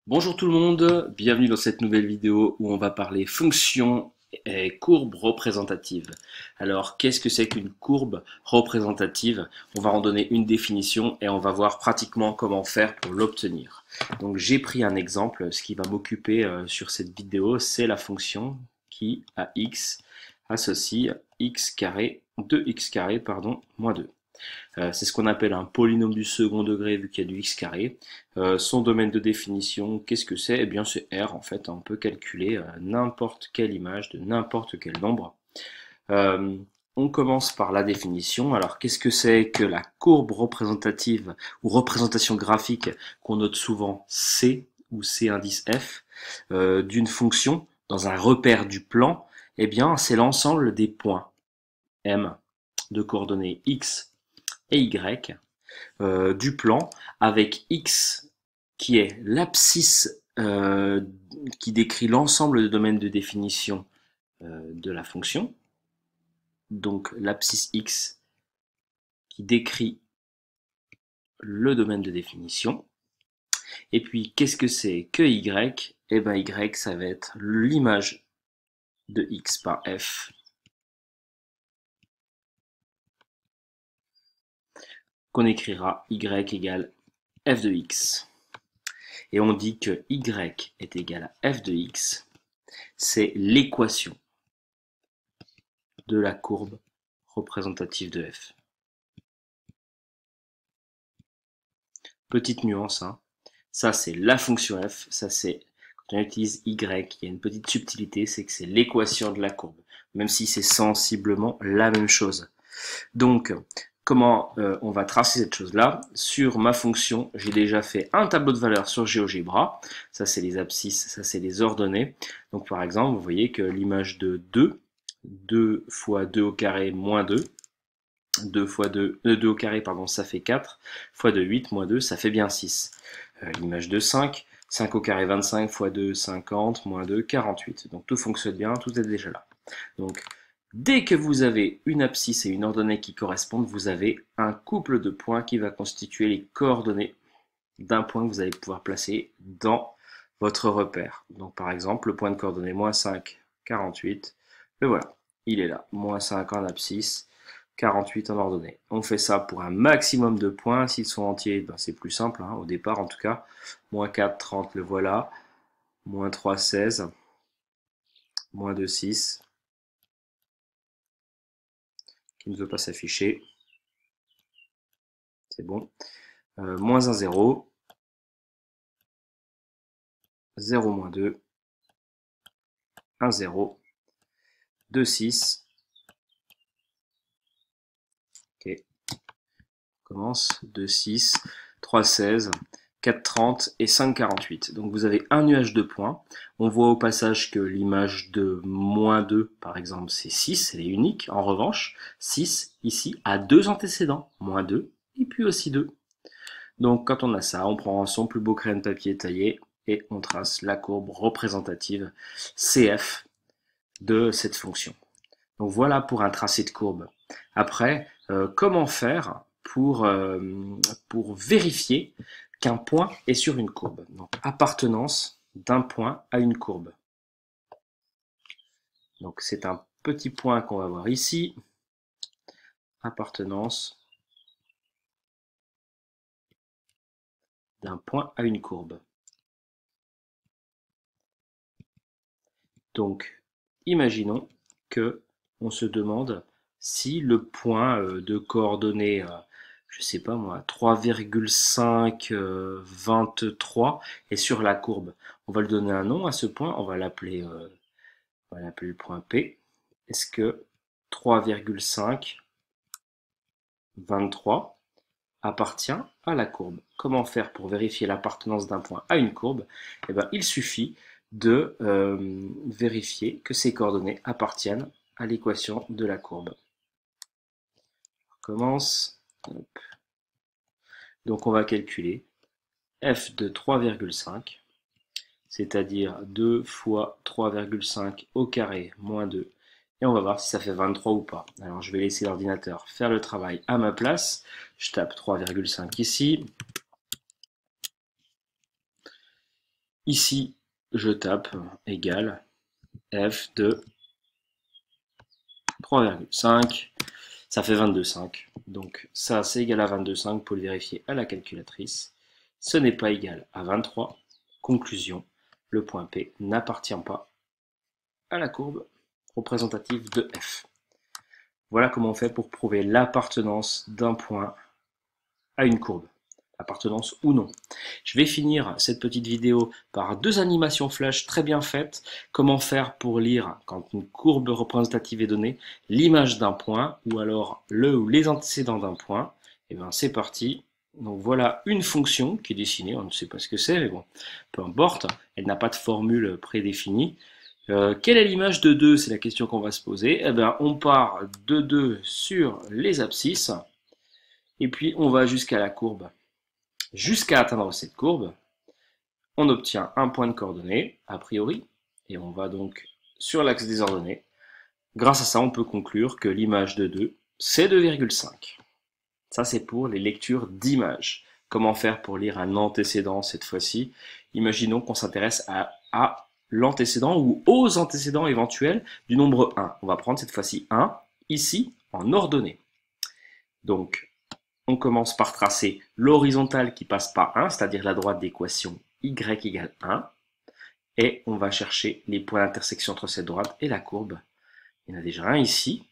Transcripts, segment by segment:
Bonjour tout le monde, bienvenue dans cette nouvelle vidéo où on va parler fonctions et courbes représentatives. Alors, qu'est-ce que c'est qu'une courbe représentative? On va en donner une définition et on va voir pratiquement comment faire pour l'obtenir. Donc, j'ai pris un exemple. Ce qui va m'occuper sur cette vidéo, c'est la fonction qui, à x, associe x carré, 2x carré, pardon, moins 2. C'est ce qu'on appelle un polynôme du second degré vu qu'il y a du x carré. Son domaine de définition, qu'est-ce que c'est? Eh bien c'est R en fait, on peut calculer n'importe quelle image de n'importe quel nombre. On commence par la définition. Alors qu'est-ce que c'est que la courbe représentative ou représentation graphique qu'on note souvent C ou C indice F d'une fonction dans un repère du plan? Eh bien c'est l'ensemble des points M de coordonnées X et Y du plan avec X qui est l'abscisse qui décrit l'ensemble des domaines de définition de la fonction. Donc l'abscisse X qui décrit le domaine de définition. Et puis qu'est-ce que c'est que Y? Eh bien Y ça va être l'image de X par F qu'on écrira Y égale F de X. Et on dit que Y est égal à F de X, c'est l'équation de la courbe représentative de F. Petite nuance, hein. Ça c'est la fonction F, ça c'est, quand on utilise Y, il y a une petite subtilité, c'est que c'est l'équation de la courbe, même si c'est sensiblement la même chose. Donc, comment on va tracer cette chose-là? Sur ma fonction, j'ai déjà fait un tableau de valeurs sur GeoGebra. Ça, c'est les abscisses, ça, c'est les ordonnées. Donc, par exemple, vous voyez que l'image de 2 fois 2 au carré moins 2, 2 fois 2 au carré, pardon, ça fait 4, fois 2, 8, moins 2, ça fait bien 6. L'image de 5 au carré 25, fois 2, 50, moins 2, 48. Donc, tout fonctionne bien, tout est déjà là. Donc, dès que vous avez une abscisse et une ordonnée qui correspondent, vous avez un couple de points qui va constituer les coordonnées d'un point que vous allez pouvoir placer dans votre repère. Donc par exemple, le point de coordonnée moins 5, 48, le voilà, il est là, moins 5 en abscisse, 48 en ordonnée. On fait ça pour un maximum de points, s'ils sont entiers, ben c'est plus simple, hein, au départ en tout cas, moins 4, 30, le voilà, moins 3, 16, moins 2, 6, qui ne veut pas s'afficher. C'est bon. Moins 1, 0. 0, moins 2. 1, 0. 2, 6. Ok. On commence. 2, 6. 3, 16. 4, 30 et 5, 48. Donc vous avez un nuage de points. On voit au passage que l'image de moins 2, par exemple, c'est 6. Elle est unique. En revanche, 6, ici, a deux antécédents. Moins 2 et puis aussi 2. Donc quand on a ça, on prend son plus beau crayon de papier taillé et on trace la courbe représentative CF de cette fonction. Donc voilà pour un tracé de courbe. Après, comment faire pour vérifier qu'un point est sur une courbe? Donc appartenance d'un point à une courbe. Donc c'est un petit point qu'on va voir ici. Appartenance d'un point à une courbe. Donc, imaginons que on se demande si le point de coordonnées, je sais pas moi, 3,5, 23 est sur la courbe. On va lui donner un nom à ce point, on va l'appeler le point P. Est-ce que 3,5, 23 appartient à la courbe? Comment faire pour vérifier l'appartenance d'un point à une courbe? Eh bien, il suffit de vérifier que ces coordonnées appartiennent à l'équation de la courbe. On recommence. Hop. Donc on va calculer f de 3,5, c'est-à-dire 2 fois 3,5 au carré moins 2, et on va voir si ça fait 23 ou pas. Alors je vais laisser l'ordinateur faire le travail à ma place. Je tape 3,5 ici. Ici, je tape égal f de 3,5. Ça fait 22,5. Donc ça, c'est égal à 22,5. Vous pouvez le vérifier à la calculatrice. Ce n'est pas égal à 23. Conclusion, le point P n'appartient pas à la courbe représentative de f. Voilà comment on fait pour prouver l'appartenance d'un point à une courbe. Appartenance ou non. Je vais finir cette petite vidéo par deux animations flash très bien faites. Comment faire pour lire, quand une courbe représentative est donnée, l'image d'un point ou alors le ou les antécédents d'un point. Et bien c'est parti. Donc voilà une fonction qui est dessinée, on ne sait pas ce que c'est, mais bon, peu importe, elle n'a pas de formule prédéfinie. Quelle est l'image de 2? C'est la question qu'on va se poser. Eh bien, on part de 2 sur les abscisses, et puis on va jusqu'à la courbe. Jusqu'à atteindre cette courbe, on obtient un point de coordonnée, a priori, et on va donc sur l'axe des ordonnées. Grâce à ça, on peut conclure que l'image de 2, c'est 2,5. Ça, c'est pour les lectures d'images. Comment faire pour lire un antécédent cette fois-ci? Imaginons qu'on s'intéresse à l'antécédent ou aux antécédents éventuels du nombre 1. On va prendre cette fois-ci 1, ici, en ordonnée. Donc, on commence par tracer l'horizontale qui passe par 1, c'est-à-dire la droite d'équation y égale 1. Et on va chercher les points d'intersection entre cette droite et la courbe. Il y en a déjà un ici,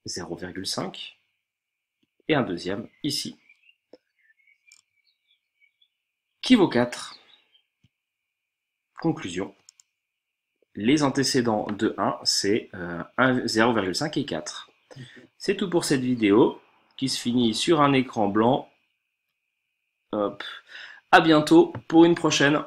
0,5, et un deuxième ici, qui vaut 4. Conclusion, les antécédents de 1, c'est 0,5 et 4. C'est tout pour cette vidéo, qui se finit sur un écran blanc. Hop. À bientôt pour une prochaine.